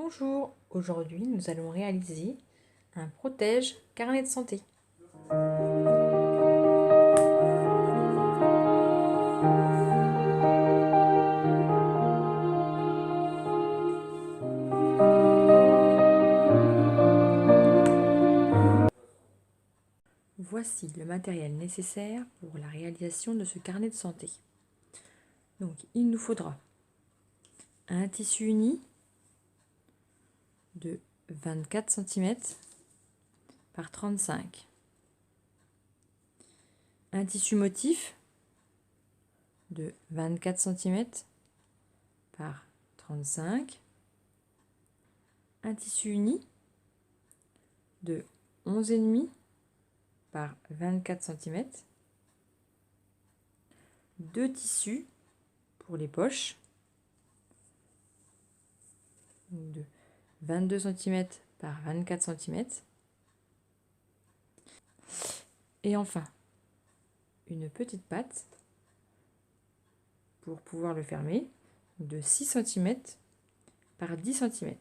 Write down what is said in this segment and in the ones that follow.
Bonjour, aujourd'hui nous allons réaliser un protège carnet de santé. Voici le matériel nécessaire pour la réalisation de ce carnet de santé. Donc il nous faudra un tissu uni de 24 cm par 35, un tissu motif de 24 cm par 35, un tissu uni de 11,5 par 24 cm, deux tissus pour les poches de 22 cm par 24 cm, et enfin une petite patte pour pouvoir le fermer de 6 cm par 10 cm.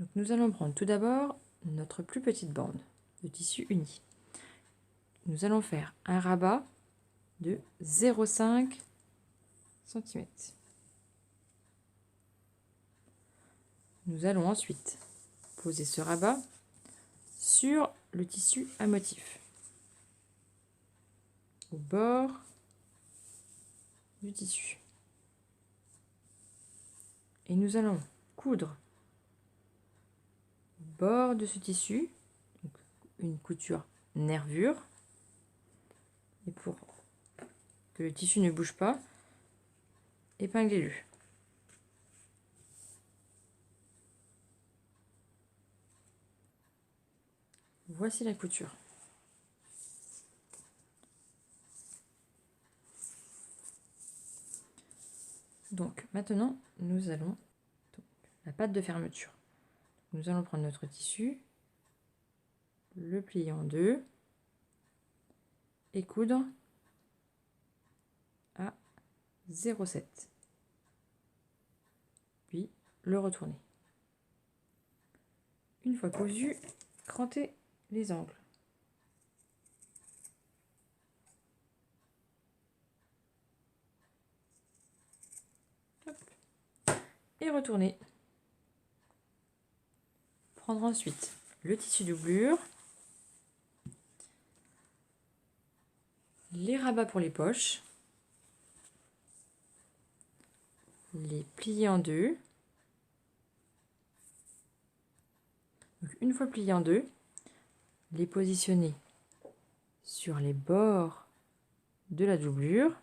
Donc nous allons prendre tout d'abord notre plus petite bande de tissu uni. Nous allons faire un rabat de 0,5 cm. Nous allons ensuite poser ce rabat sur le tissu à motif, au bord du tissu. Et nous allons coudre au bord de ce tissu, donc une couture nervure. Et pour que le tissu ne bouge pas, épinglez-le. Voici la couture. Donc maintenant, nous allons la patte de fermeture. Nous allons prendre notre tissu, le plier en deux et coudre à 0,7. Puis le retourner. Une fois cousu, crantez les angles. Hop. Et retourner. Prendre ensuite le tissu doublure, les rabats pour les poches, les plier en deux. Donc, une fois pliés en deux, les positionner sur les bords de la doublure,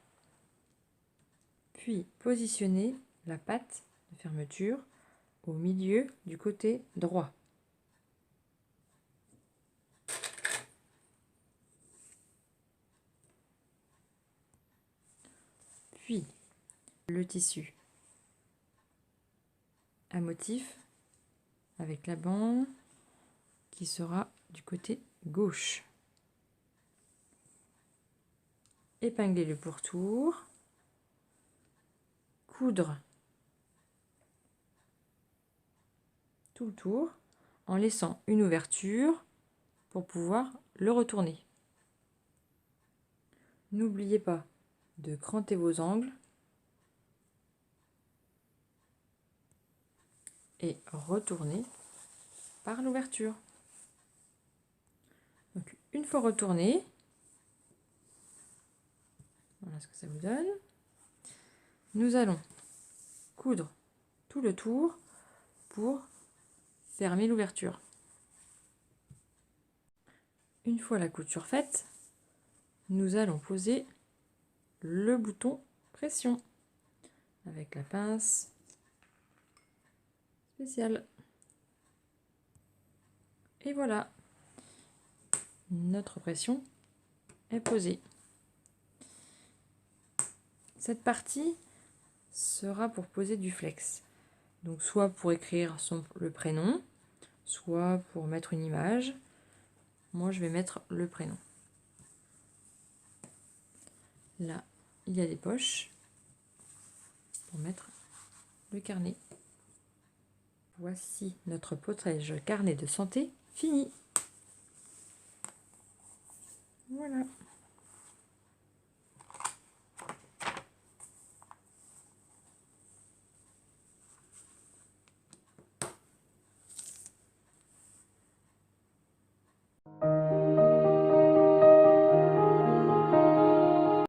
puis positionner la patte de fermeture au milieu du côté droit. Puis le tissu à motif avec la bande qui sera du côté gauche. Épingler le pourtour, coudre tout le tour en laissant une ouverture pour pouvoir le retourner. N'oubliez pas de cranter vos angles et retourner par l'ouverture. Donc une fois retourné, voilà ce que ça vous donne. Nous allons coudre tout le tour pour fermer l'ouverture. Une fois la couture faite, nous allons poser le bouton pression avec la pince spéciale. Et voilà, notre pression est posée. Cette partie sera pour poser du flex. Donc soit pour écrire le prénom, soit pour mettre une image. Moi, je vais mettre le prénom. Là, il y a des poches pour mettre le carnet. Voici notre protège carnet de santé fini. Voilà.